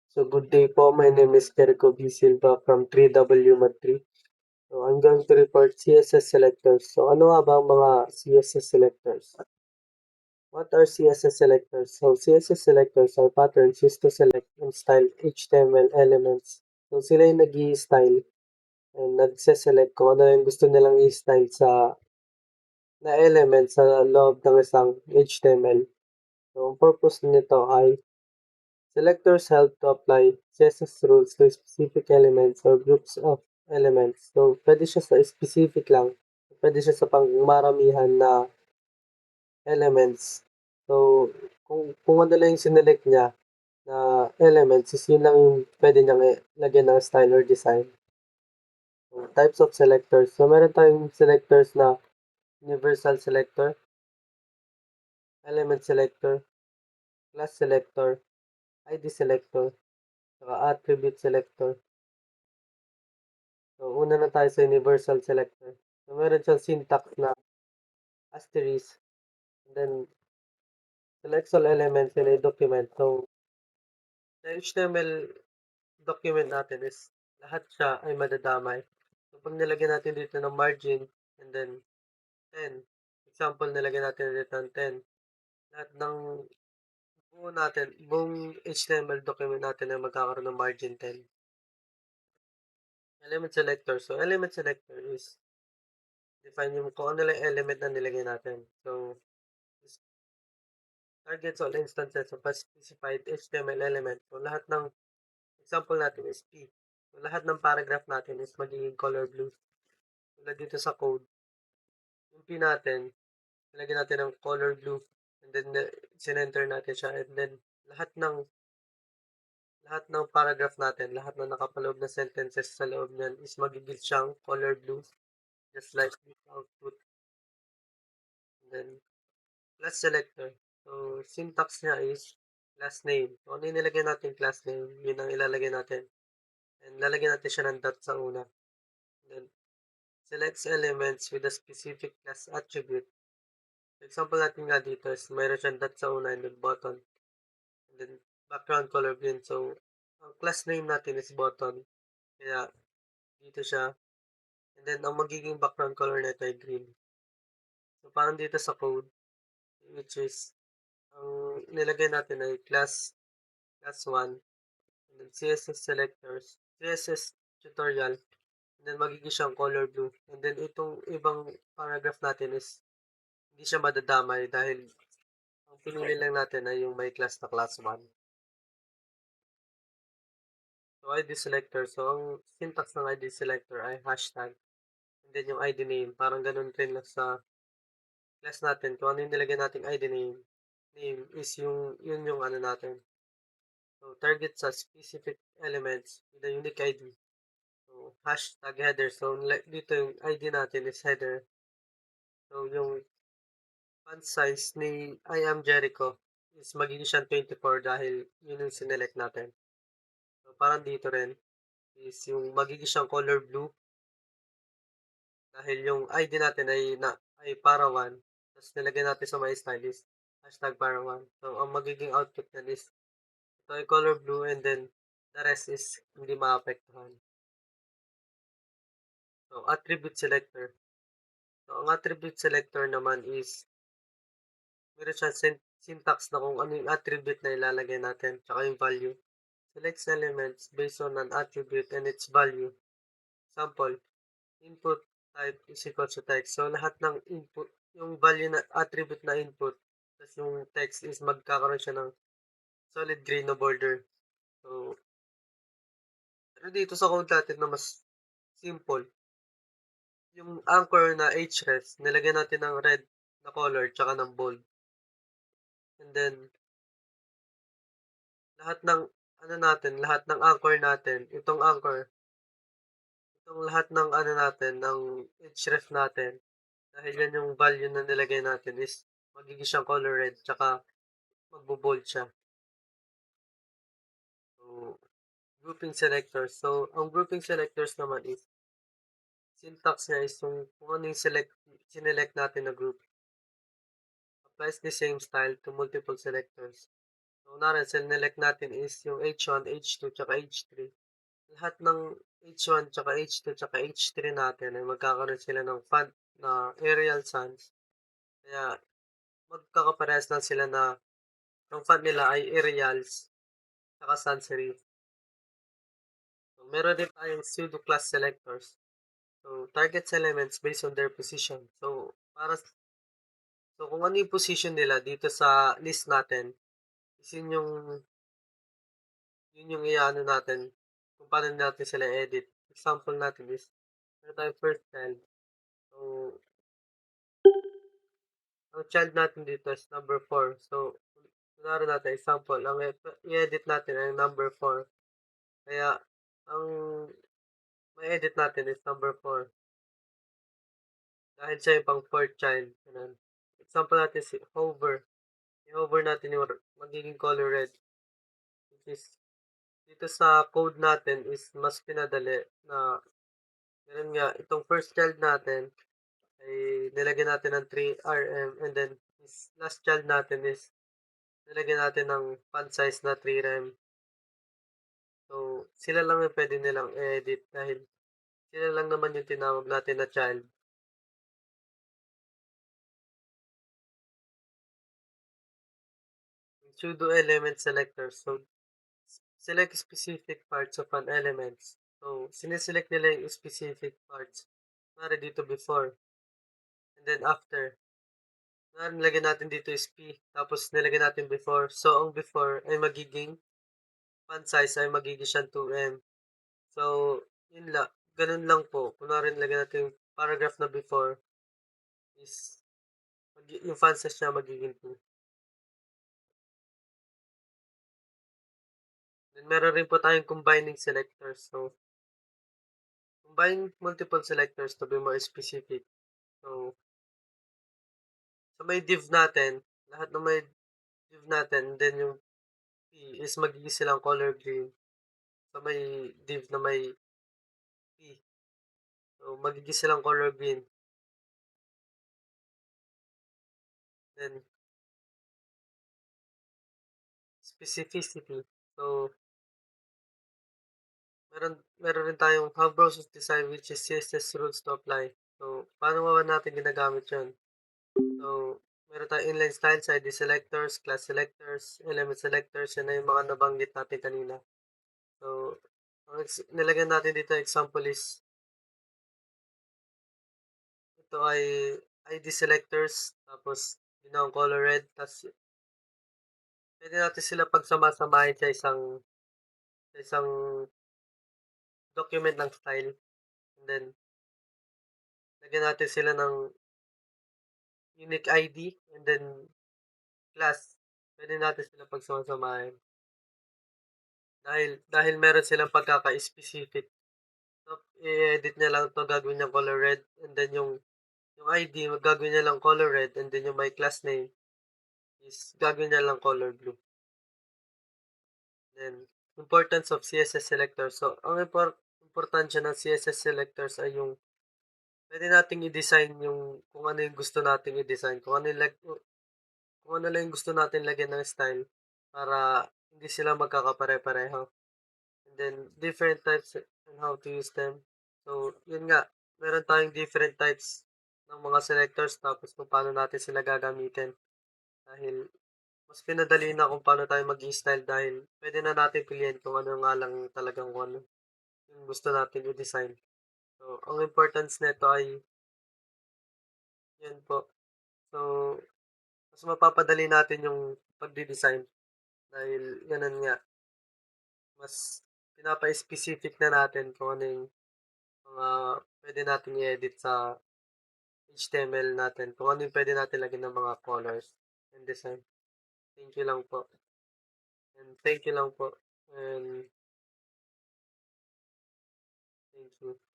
So good day po, my name is Jericho B. Silva from 3W Madrid. So I'm going to report CSS selectors. So ano nga ba ang mga CSS selectors? What are CSS selectors? So CSS selectors are patterns used to select and style HTML elements. So sila yung nag-i-style and nagse-select kung ano yung gusto nilang i-style sa na element sa loob ng isang HTML. So ang purpose nito ay selectors help to apply CSS rules to specific elements or groups of elements. So, pwede siya sa specific lang. Pwede siya sa pangmaramihan na elements. So, kung ano lang yung sinelect niya na elements, is yun lang yung pwede niyang lagyan ng style or design. So, types of selectors. So, meron tayong selectors na universal selector, element selector, class selector, ID selector, saka attribute selector. So, una na tayo sa universal selector. So, meron siyang syntax na asterisk, and then select all elements in a document. So, sa HTML document natin is lahat siya ay madadamay. So, pag nilagyan natin dito ng margin, and then 10, example, nilagyan natin dito ng 10, lahat ng buong HTML document natin ay magkakaroon ng margin 10. Element selector. So, element selector is define yung kung ano lang element na nilagay natin. So, targets all instances of a specified HTML element. So, lahat ng example natin is P. So, lahat ng paragraph natin is magiging color blue. Tulad dito sa code, yung P natin, ilagyan natin ng color blue. And then, sinenter natin siya. And then, lahat ng paragraph natin, lahat ng nakapaloob na sentences sa loob niyan is magiging siyang color blue. Just like this output. And then, class selector. So, syntax niya is class name. So, ano yung nilagay natin class name? Yun ang ilalagay natin. And lalagyan natin siya ng dot sa una. And then, selects elements with a specific class attribute. Example natin nga dito is mayroon siyang dot sa una and then button. And then, background color green. So, ang class name natin is button. Kaya, dito siya. And then, ang magiging background color nito ay green. So, parang dito sa code, which is, ang nilagay natin ay class 1, and then CSS selectors, CSS tutorial, and then magiging siyang color blue. And then itong ibang paragraph natin is hindi siya madadamay dahil ang pinili lang natin ay yung may class na class 1. So ID selector, so ang syntax ng ID selector ay hashtag, and then yung ID name, parang ganun rin lang sa class natin. Kung ano yung nilagay nating ID name is yun yung ano natin. So target sa specific elements with a unique ID. So, hashtag header. So, dito yung ID natin is header. So, yung font size ni I am Jericho is magiging siyang 24 dahil yun yung sinelect natin. So, parang dito rin is yung magiging siyang color blue dahil yung ID natin ay para 1. Tapos nilagay natin sa my style is hashtag para 1. So, ang magiging output niyan is ito ay color blue and then the rest is hindi maapektuhan. So, attribute selector. So, ang attribute selector naman is meron siyang syntax na kung ano yung attribute na ilalagay natin, tsaka yung value. Select elements based on an attribute and its value. Example, input type is equal to text. So, lahat ng input, yung value na attribute na input, tapos yung text is magkakaroon siya ng solid gray na border. So, pero dito sa code natin na mas simple, yung anchor na href, nilagyan natin ng red na color, tsaka ng bold. And then, lahat ng lahat ng anchor natin, itong lahat ng natin, ng href natin, dahil yan yung value na nilagay natin is magiging siyang color red, tsaka magbo-bold siya. So, grouping selectors. So, ang grouping selectors naman is syntax niya is kung ano yung sinelect natin na group. Applies the same style to multiple selectors. So, kunwari sinelect natin is yung H1, H2, tsaka H3. Lahat ng H1 tsaka H2 tsaka H3 natin ay magkakaroon sila ng font na Arial sans. Kaya magkakaparehas lang sila na ang font nila ay Arials tsaka sans serif. So, meron din tayong pseudo class selectors. So, targets elements based on their position. So kung ano yung position nila dito sa list natin, is yun yung i-ano natin kung paano natin sila edit. Example natin is, meron tayong first child. So, ang child natin dito is number 4. So, kunwari natin, example, ang i-edit natin ay number 4. Kaya, ang may edit natin is number 4. Dahil siya yung pang fourth child. Ganun. Example natin si hover. I-hover natin yung magiging color red. Which is, dito sa code natin is mas pinadali na ganun nga, itong first child natin ay nilagyan natin ng 3 rm and then last child natin is nilagyan natin ng font size na 3 rem. So, sila lang yung pwede nilang edit dahil sila lang naman yung tinawag natin na child. Pseudo element selector. So, select specific parts of an element. So, sineselect nila yung specific parts. Mara dito before. And then after. Nilagyan natin dito is P. Tapos nilagyan natin before. So, ang before ay magiging font size ay magiging siyang 2M. So, yun lang. Ganun lang po. Kunwari nilagyan natin yung paragraph na before is yung font size niya magiging 2. Then, meron rin po tayong combining selectors. So, combine multiple selectors to be more specific. So, sa may div natin, lahat ng may div natin, then yung P is magiging silang color green. Sa may div na may P. So, magiging silang color green. Then, specificity. So, meron rin tayong how browsers decide which is CSS rules to apply. So, paano ba natin ginagamit yun? So, meron tayong inline styles, ID selectors, class selectors, element selectors, yan na yung mga nabanggit natin kanina. So, ang nilagyan natin dito example is, ito ay ID selectors, tapos ginawang color red, tapos pwede natin sila pagsama-samahin sa isang document ng style. And then, lagyan natin sila ng unique ID and then class. Pwede natin sila pagsama-samahin. Dahil meron silang pagkaka-specific. So, i-edit niya lang ito, gagawin niya color red. And then yung ID, gagawin niya lang color red. And then yung my class name is gagawin niya lang color blue. Then, importance of CSS selectors. So, ang importansya ng CSS selectors ay yung pwede nating i-design yung kung ano yung gusto nating i-design. Kung ano lang yung gusto natin lagyan ng style para hindi sila magkakapare-pareho. And then, different types and how to use them. So, yun nga, meron tayong different types ng mga selectors tapos kung paano natin sila gagamitin. Dahil, mas pinadali na kung paano tayo mag-style dahil pwede na natin piliin kung ano nga lang talagang kung ano yung gusto natin i-design. So, ang importance nito ay yan po. So, mas mapapadali natin yung pagdi-design dahil ganun nga, mas pinapa-specific na natin kung ano yung mga pwede natin i-edit sa HTML natin. Kung ano yung pwede natin lagyan ng mga colors and design. Thank you lang po. And thank you lang po. And thank you.